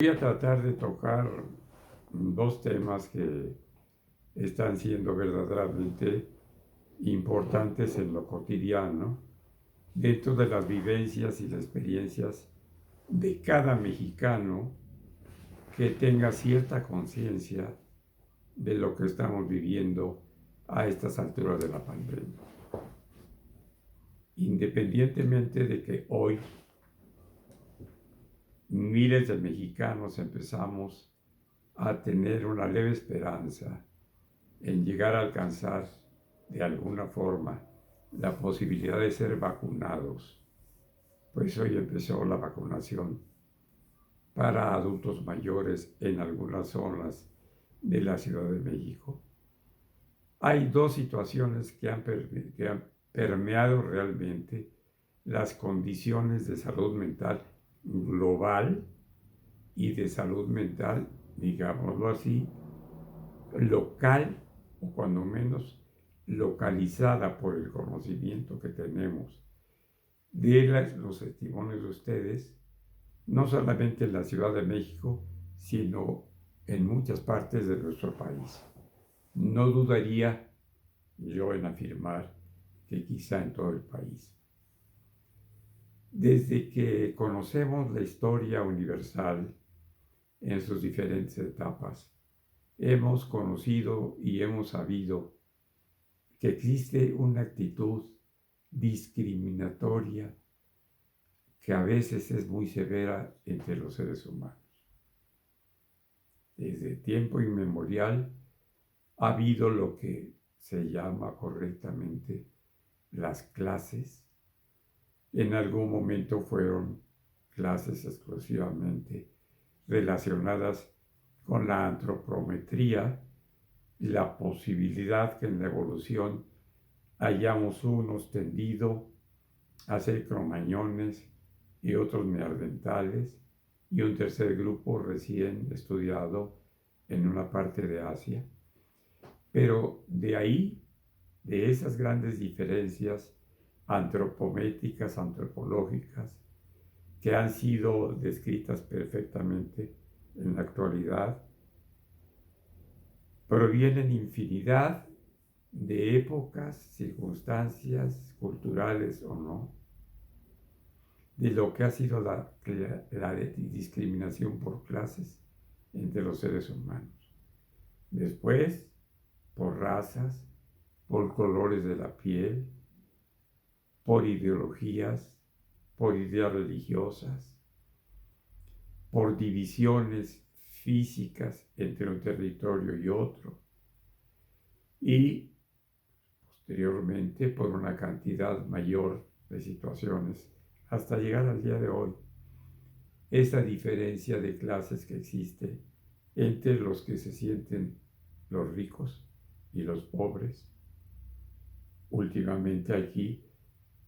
Voy a tratar de tocar dos temas que están siendo verdaderamente importantes en lo cotidiano, dentro de las vivencias y las experiencias de cada mexicano que tenga cierta conciencia de lo que estamos viviendo a estas alturas de la pandemia. Independientemente de que hoy miles de mexicanos empezamos a tener una leve esperanza en llegar a alcanzar de alguna forma la posibilidad de ser vacunados, pues hoy empezó la vacunación para adultos mayores en algunas zonas de la Ciudad de México. Hay dos situaciones que han permeado realmente las condiciones de salud mental global y de salud mental, digámoslo así, local, o cuando menos localizada por el conocimiento que tenemos de los testimonios de ustedes, no solamente en la Ciudad de México, sino en muchas partes de nuestro país. No dudaría yo en afirmar que quizá en todo el país. Desde que conocemos la historia universal en sus diferentes etapas, hemos conocido y hemos sabido que existe una actitud discriminatoria que a veces es muy severa entre los seres humanos. Desde tiempo inmemorial ha habido lo que se llama correctamente las clases. En algún momento fueron clases exclusivamente relacionadas con la antropometría, la posibilidad que en la evolución hayamos unos tendido a ser cromañones y otros neandertales, y un tercer grupo recién estudiado en una parte de Asia. Pero de ahí, de esas grandes diferencias antropométricas, antropológicas, que han sido descritas perfectamente en la actualidad, provienen infinidad de épocas, circunstancias, culturales o no, de lo que ha sido la discriminación por clases entre los seres humanos. Después, por razas, por colores de la piel, por ideologías, por ideas religiosas, por divisiones físicas entre un territorio y otro, y posteriormente por una cantidad mayor de situaciones hasta llegar al día de hoy. Esa diferencia de clases que existe entre los que se sienten los ricos y los pobres. Últimamente aquí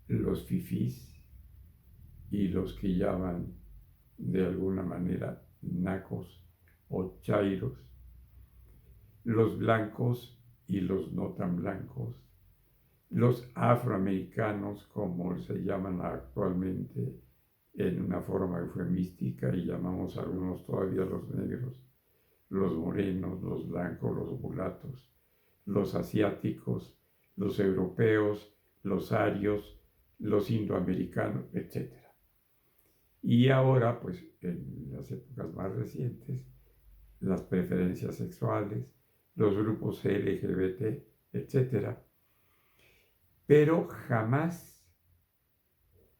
los fifís y los que llaman de alguna manera nacos o chairos, los blancos y los no tan blancos, los afroamericanos, como se llaman actualmente en una forma eufemística, y llamamos a algunos todavía los negros, los morenos, los blancos, los mulatos, los asiáticos, los europeos, los arios, los indoamericanos, etc. Y ahora, pues en las épocas más recientes, las preferencias sexuales, los grupos LGBT, etc. Pero jamás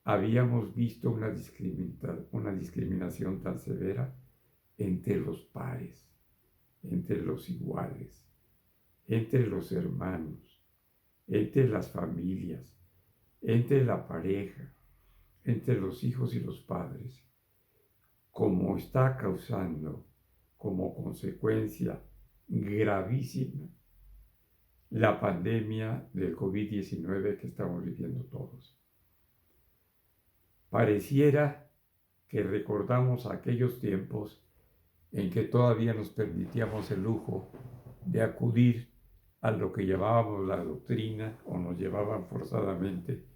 habíamos visto una discriminación tan severa entre los pares, entre los iguales, entre los hermanos, entre las familias, entre la pareja, entre los hijos y los padres, como está causando como consecuencia gravísima la pandemia del COVID-19 que estamos viviendo todos. Pareciera que recordamos aquellos tiempos en que todavía nos permitíamos el lujo de acudir a lo que llamábamos la doctrina, o nos llevaban forzadamente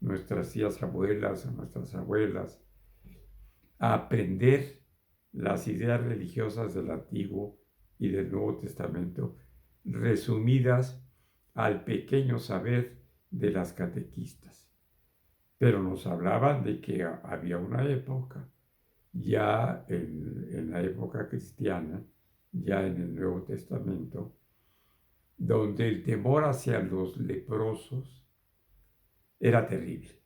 nuestras tías abuelas o nuestras abuelas a aprender las ideas religiosas del Antiguo y del Nuevo Testamento, resumidas al pequeño saber de las catequistas. Pero nos hablaban de que había una época, ya en la época cristiana, ya en el Nuevo Testamento, donde el temor hacia los leprosos era terrible.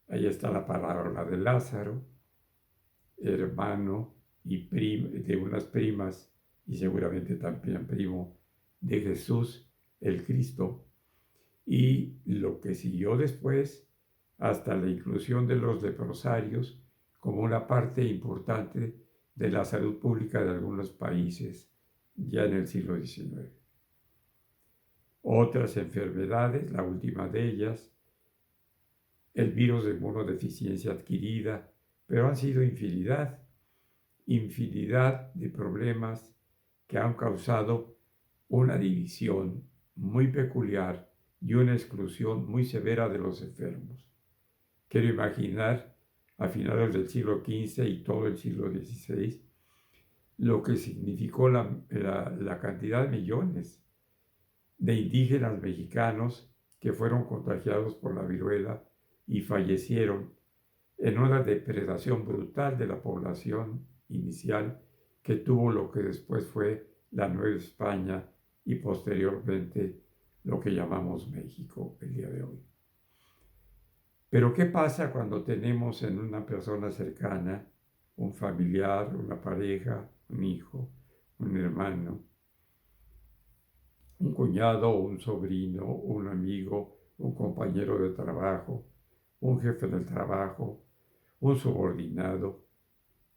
Ahí está la parábola de Lázaro, hermano y de unas primas, y seguramente también primo de Jesús, el Cristo, y lo que siguió después, hasta la inclusión de los leprosarios como una parte importante de la salud pública de algunos países ya en el siglo XIX. Otras enfermedades, la última de ellas, el virus de inmunodeficiencia adquirida, pero han sido infinidad de problemas que han causado una división muy peculiar y una exclusión muy severa de los enfermos. Quiero imaginar a finales del siglo XV y todo el siglo XVI lo que significó la cantidad de millones de indígenas mexicanos que fueron contagiados por la viruela y fallecieron en una depredación brutal de la población inicial que tuvo lo que después fue la Nueva España y posteriormente lo que llamamos México el día de hoy. Pero ¿qué pasa cuando tenemos en una persona cercana, un familiar, una pareja, un hijo, un hermano, un cuñado, un sobrino, un amigo, un compañero de trabajo, un jefe del trabajo, un subordinado,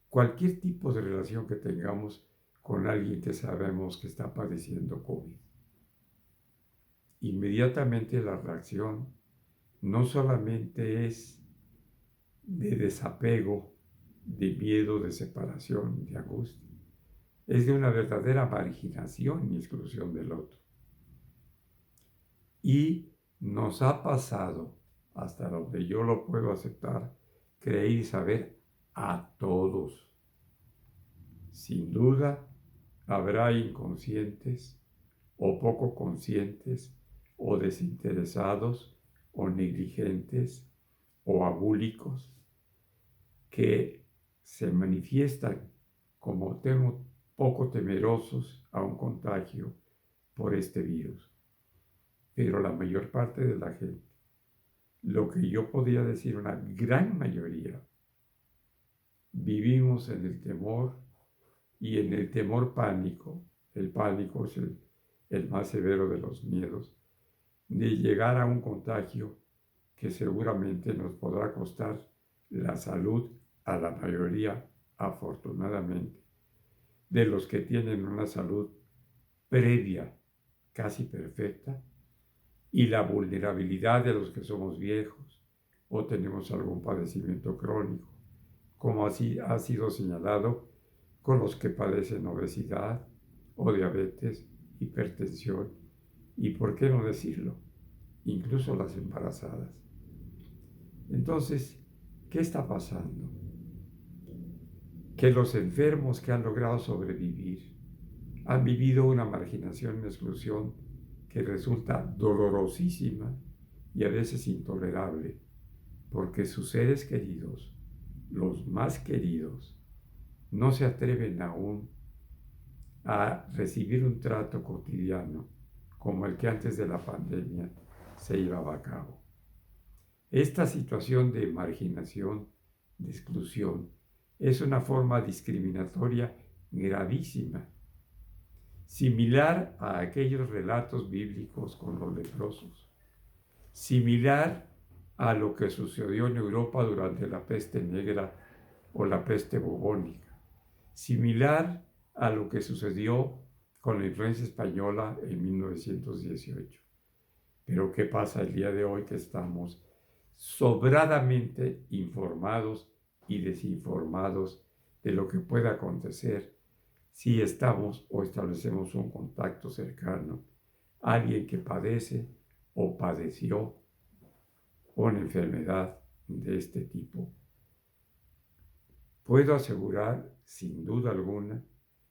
cualquier tipo de relación que tengamos con alguien que sabemos que está padeciendo COVID? Inmediatamente la reacción no solamente es de desapego, de miedo, de separación, de angustia, es de una verdadera marginación y exclusión del otro. Y nos ha pasado, hasta donde yo lo puedo aceptar, creer y saber, a todos. Sin duda, habrá inconscientes o poco conscientes o desinteresados o negligentes o abúlicos que se manifiestan como poco temerosos a un contagio por este virus. Pero la mayor parte de la gente, lo que yo podría decir una gran mayoría, vivimos en el temor y en el temor pánico. El pánico es el más severo de los miedos, de llegar a un contagio que seguramente nos podrá costar la salud a la mayoría, afortunadamente, de los que tienen una salud previa, casi perfecta, y la vulnerabilidad de los que somos viejos o tenemos algún padecimiento crónico, como así ha sido señalado con los que padecen obesidad o diabetes, hipertensión y, por qué no decirlo, incluso las embarazadas. Entonces, ¿qué está pasando? Que los enfermos que han logrado sobrevivir han vivido una marginación y exclusión que resulta dolorosísima y a veces intolerable, porque sus seres queridos, los más queridos, no se atreven aún a recibir un trato cotidiano como el que antes de la pandemia se llevaba a cabo. Esta situación de marginación, de exclusión, es una forma discriminatoria gravísima, similar a aquellos relatos bíblicos con los leprosos, similar a lo que sucedió en Europa durante la peste negra o la peste bubónica, similar a lo que sucedió con la influenza española en 1918. Pero ¿qué pasa el día de hoy que estamos sobradamente informados y desinformados de lo que puede acontecer si estamos o establecemos un contacto cercano a alguien que padece o padeció una enfermedad de este tipo? puedo asegurar, sin duda alguna,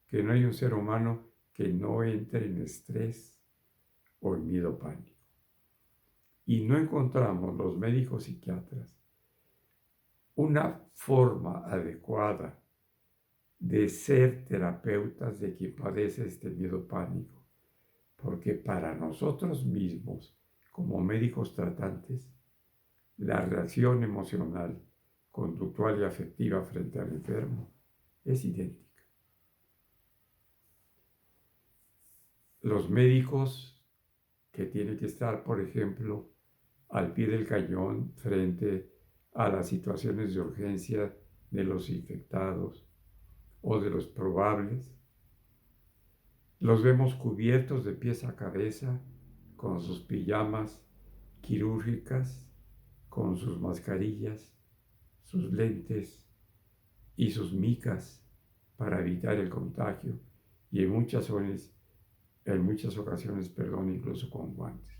que no hay un ser humano que no entre en estrés o en miedo pánico. Y no encontramos los médicos psiquiatras una forma adecuada de ser terapeutas de quien padece este miedo pánico, porque para nosotros mismos, como médicos tratantes, la reacción emocional, conductual y afectiva frente al enfermo es idéntica. Los médicos que tienen que estar, por ejemplo, al pie del cañón frente a las situaciones de urgencia de los infectados o de los probables, los vemos cubiertos de pies a cabeza con sus pijamas quirúrgicas, con sus mascarillas, sus lentes y sus micas para evitar el contagio y en muchas ocasiones, incluso con guantes.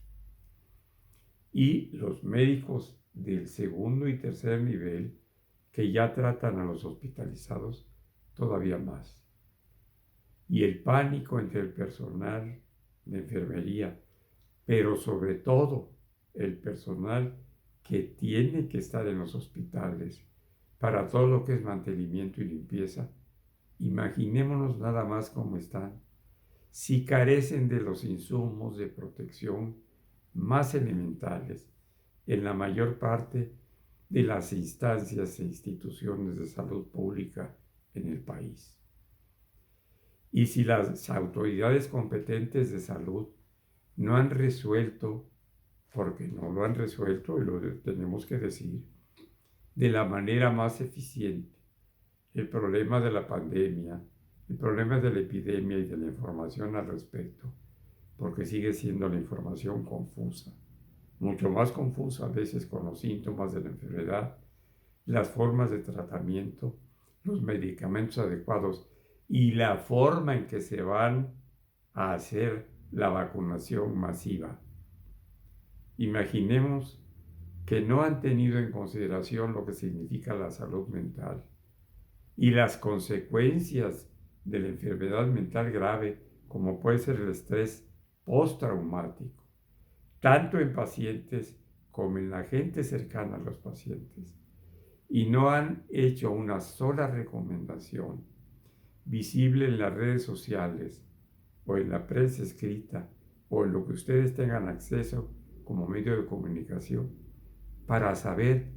Y los médicos del segundo y tercer nivel que ya tratan a los hospitalizados todavía más. Y el pánico entre el personal de enfermería, pero sobre todo el personal que tiene que estar en los hospitales para todo lo que es mantenimiento y limpieza. Imaginémonos nada más cómo están. Si carecen de los insumos de protección más elementales en la mayor parte de las instancias e instituciones de salud pública en el país. Y si las autoridades competentes de salud no han resuelto, porque no lo han resuelto y lo tenemos que decir, de la manera más eficiente, el problema de la pandemia, el problema de la epidemia y de la información al respecto, porque sigue siendo la información confusa, mucho más confusa a veces con los síntomas de la enfermedad, las formas de tratamiento, los medicamentos adecuados y la forma en que se van a hacer la vacunación masiva. Imaginemos que no han tenido en consideración lo que significa la salud mental y las consecuencias de la enfermedad mental grave, como puede ser el estrés postraumático, tanto en pacientes como en la gente cercana a los pacientes, y no han hecho una sola recomendación visible en las redes sociales o en la prensa escrita o en lo que ustedes tengan acceso como medio de comunicación para saber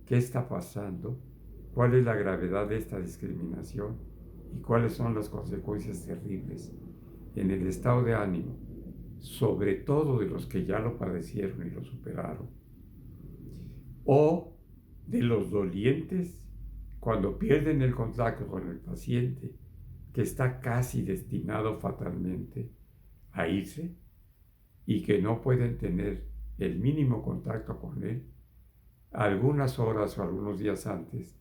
qué está pasando, cuál es la gravedad de esta discriminación y cuáles son las consecuencias terribles en el estado de ánimo, sobre todo de los que ya lo padecieron y lo superaron, o de los dolientes cuando pierden el contacto con el paciente que está casi destinado fatalmente a irse y que no pueden tener el mínimo contacto con él algunas horas o algunos días antes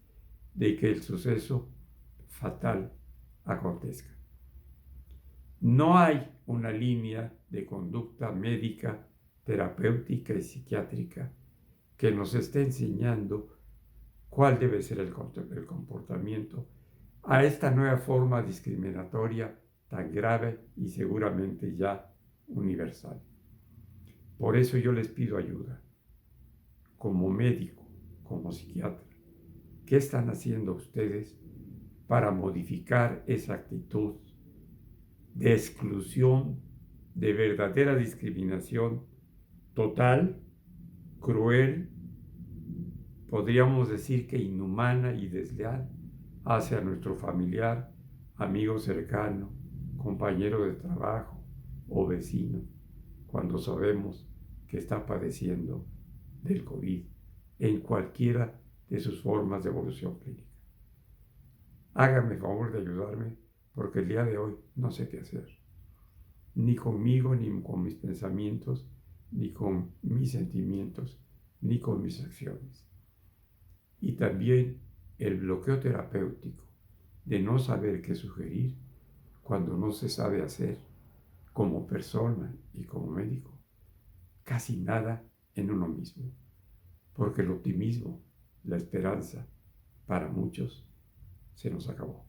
de que el suceso fatal acontezca. No hay una línea de conducta médica, terapéutica y psiquiátrica que nos esté enseñando cuál debe ser el comportamiento a esta nueva forma discriminatoria tan grave y seguramente ya universal. Por eso yo les pido ayuda, como médico, como psiquiatra. ¿Qué están haciendo ustedes para modificar esa actitud de exclusión, de verdadera discriminación total, cruel, podríamos decir que inhumana y desleal hacia nuestro familiar, amigo cercano, compañero de trabajo o vecino, cuando sabemos que está padeciendo del COVID en cualquiera de sus formas de evolución clínica? Háganme el favor de ayudarme, porque el día de hoy no sé qué hacer, ni conmigo, ni con mis pensamientos, ni con mis sentimientos, ni con mis acciones. Y también el bloqueo terapéutico de no saber qué sugerir cuando no se sabe hacer como persona y como médico casi nada en uno mismo, porque el optimismo, la esperanza, para muchos se nos acabó.